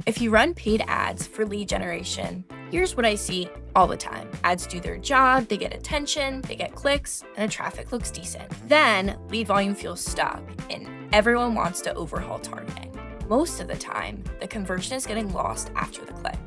If you run paid ads for lead generation, here's what I see all the time. Ads do their job, they get attention, they get clicks, and the traffic looks decent. Then lead volume feels stuck, and everyone wants to overhaul targeting. Most of the time, the conversion is getting lost after the click.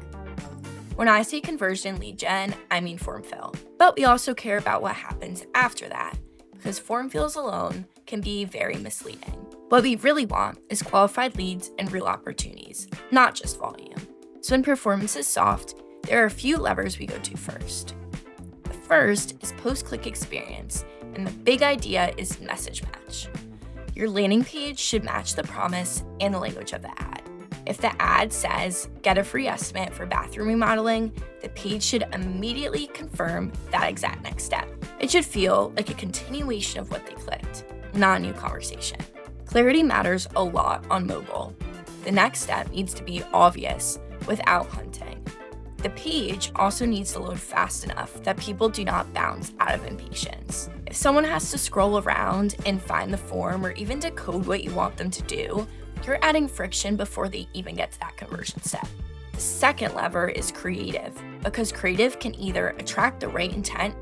When I say conversion lead gen, I mean form fill. But we also care about what happens after that, because form fills alone can be very misleading. What we really want is qualified leads and real opportunities, not just volume. So when performance is soft, there are a few levers we go to first. The first is post-click experience, and the big idea is message match. Your landing page should match the promise and the language of the ad. If the ad says, get a free estimate for bathroom remodeling, the page should immediately confirm that exact next step. It should feel like a continuation of what they clicked, not a new conversation. Clarity matters a lot on mobile. The next step needs to be obvious without hunting. The page also needs to load fast enough that people do not bounce out of impatience. If someone has to scroll around and find the form or even decode what you want them to do, you're adding friction before they even get to that conversion step. The second lever is creative, because creative can either attract the right intent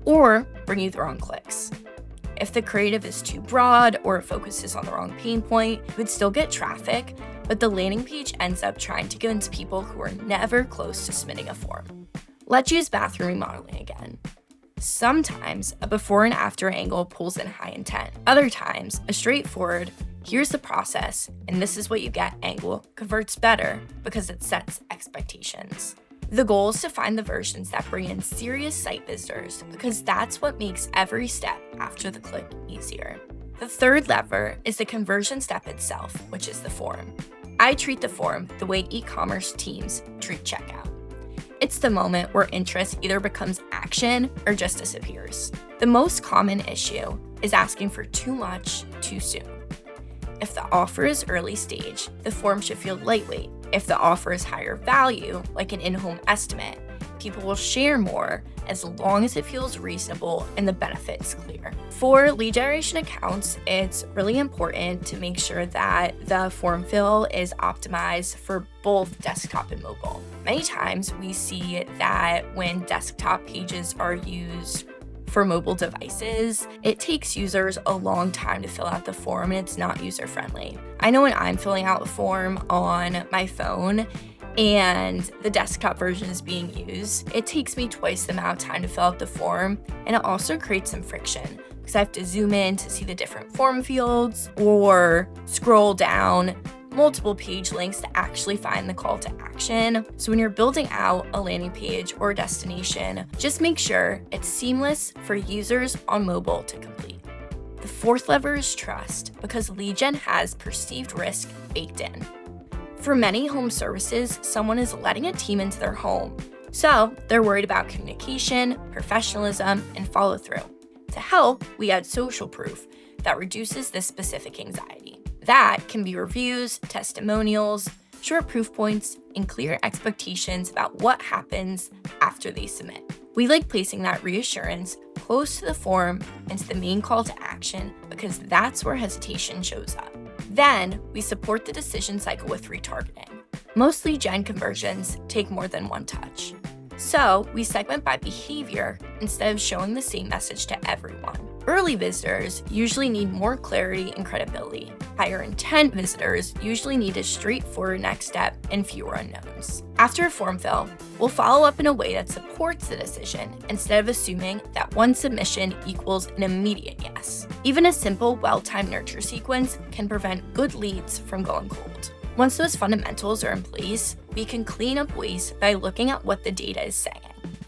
or bring you the wrong clicks. If the creative is too broad or it focuses on the wrong pain point, you would still get traffic, but the landing page ends up trying to convince people who are never close to submitting a form. Let's use bathroom remodeling again. Sometimes a before and after angle pulls in high intent. Other times, a straightforward, here's the process, and this is what you get angle converts better because it sets expectations. The goal is to find the versions that bring in serious site visitors because that's what makes every step after the click easier. The third lever is the conversion step itself, which is the form. I treat the form the way e-commerce teams treat checkout. It's the moment where interest either becomes action or just disappears. The most common issue is asking for too much too soon. If the offer is early stage, the form should feel lightweight. If the offer is higher value, like an in-home estimate, people will share more as long as it feels reasonable and the benefit is clear. For lead generation accounts, it's really important to make sure that the form fill is optimized for both desktop and mobile. Many times we see that when desktop pages are used for mobile devices, it takes users a long time to fill out the form and it's not user-friendly. I know when I'm filling out the form on my phone and the desktop version is being used, it takes me twice the amount of time to fill out the form, and it also creates some friction because I have to zoom in to see the different form fields or scroll down multiple page links to actually find the call to action. So when you're building out a landing page or a destination, just make sure it's seamless for users on mobile to complete. The fourth lever is trust, because lead gen has perceived risk baked in. For many home services, someone is letting a team into their home, so they're worried about communication, professionalism, and follow-through. To help, we add social proof that reduces this specific anxiety. That can be reviews, testimonials, short proof points, and clear expectations about what happens after they submit. We like placing that reassurance close to the form and to the main call to action because that's where hesitation shows up. Then we support the decision cycle with retargeting. Most lead gen conversions take more than one touch. So we segment by behavior instead of showing the same message to everyone. Early visitors usually need more clarity and credibility. Higher intent visitors usually need a straightforward next step and fewer unknowns. After a form fill, we'll follow up in a way that supports the decision instead of assuming that one submission equals an immediate yes. Even a simple, well-timed nurture sequence can prevent good leads from going cold. Once those fundamentals are in place, we can clean up waste by looking at what the data is saying.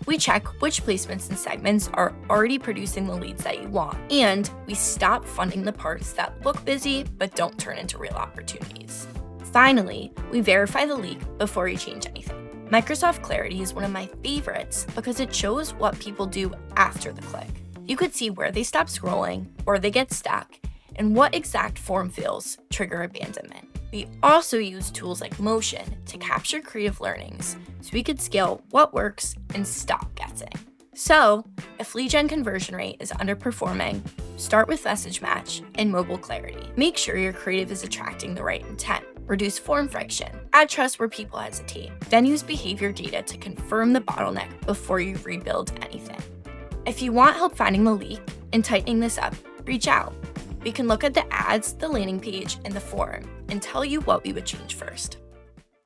We check which placements and segments are already producing the leads that you want, and we stop funding the parts that look busy but don't turn into real opportunities. Finally, we verify the leak before you change anything. Microsoft Clarity is one of my favorites because it shows what people do after the click. You could see where they stop scrolling or they get stuck and what exact form fills trigger abandonment. We also use tools like Motion to capture creative learnings so we could scale what works and stop guessing. So, if lead gen conversion rate is underperforming, start with message match and mobile clarity. Make sure your creative is attracting the right intent. Reduce form friction. Add trust where people hesitate. Then use behavior data to confirm the bottleneck before you rebuild anything. If you want help finding the leak and tightening this up, reach out. We can look at the ads, the landing page, and the forum and tell you what we would change first.